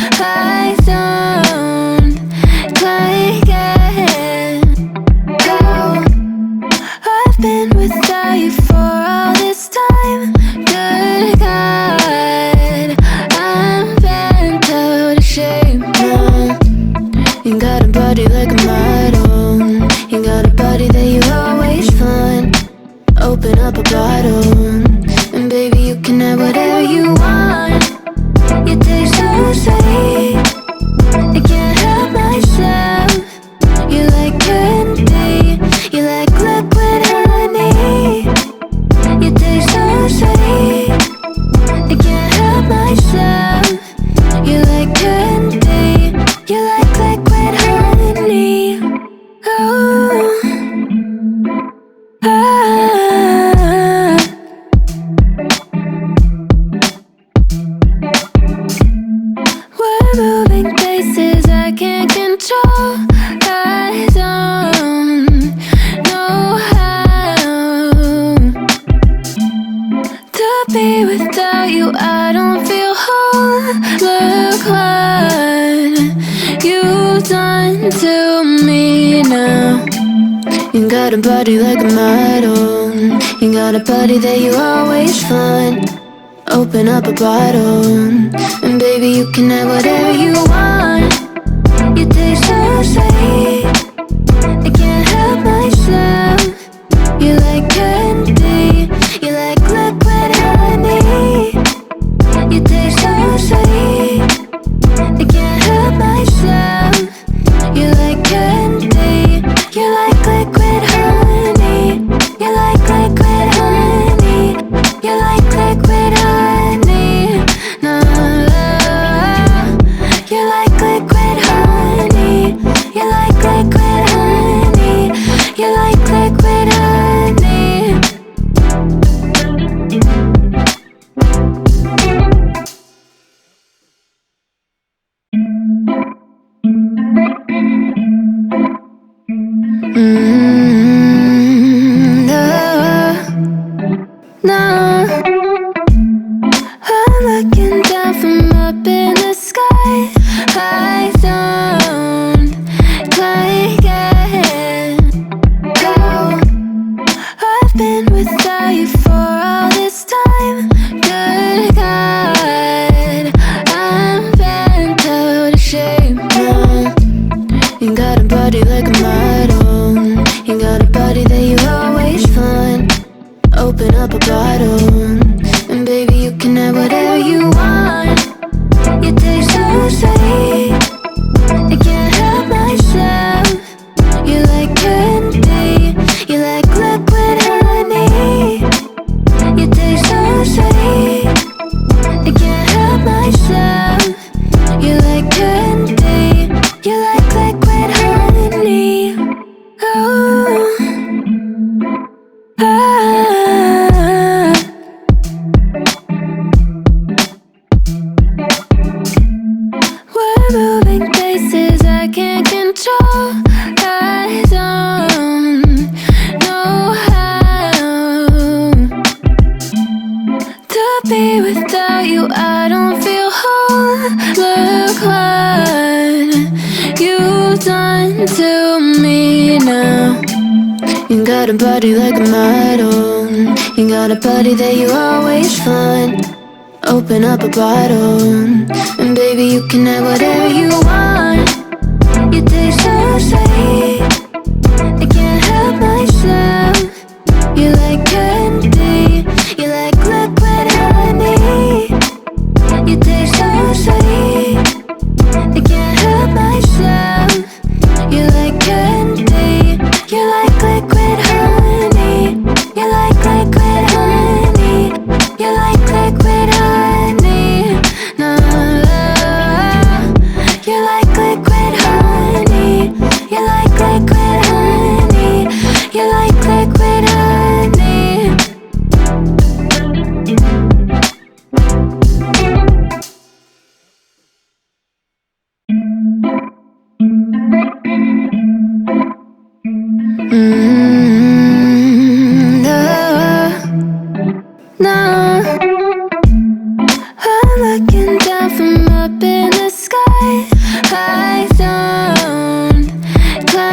I don't like it. Oh, I've been without you for all this time. Good God, I'm bent out of shape now. You got a body like a model. You got a body that you always find. Open up a bottle, and baby you can have whatever you want. You taste so sweet, I can't help myself. You like candy, you like liquid honey. You taste so sweet, I can't help myself. You like candy, you like liquid honey. Oh, ah. We're moving places I can't control. I don't know how to be without you. I don't feel whole. Look what you've done to me now. You got a body like a model. You got a body that you always find. Open up a bottle, and baby you can have whatever you want. You taste so sweet, I can't help myself. You like candy, you like liquid honey. You taste so sweet, I can't help myself. You like candy, you like liquid honey. You like liquid honey. You like liquid honey. No, you like liquid honey. You like liquid honey. You like liquid honey. No, I'm looking down from up in the sky. I don't like it. Oh, I've been without you for all this time. Good God, I'm bent out of shape now. You got a body like a model. You got a body that you always find. Open up a bottle, and baby you can have whatever you want. You taste so sweet, I can't help myself. You like candy, you like liquid honey. You taste so sweet, I can't help myself. You like candy, you like liquid honey. Oh, ah. We're moving places I can't control. I don't know how to be without you. I don't feel whole. Look what you've done to me now. You got a body like a model. You got a body that you always find. Open up a bottle, and baby you can have whatever you want. You taste so sweet, I can't help myself. You like candy, you like liquid honey. You taste so sweet, I can't help myself. You like candy, you like liquid honey. You like liquid honey. You like liquid honey. No, you like liquid honey. You like liquid honey. You like liquid honey. No, no.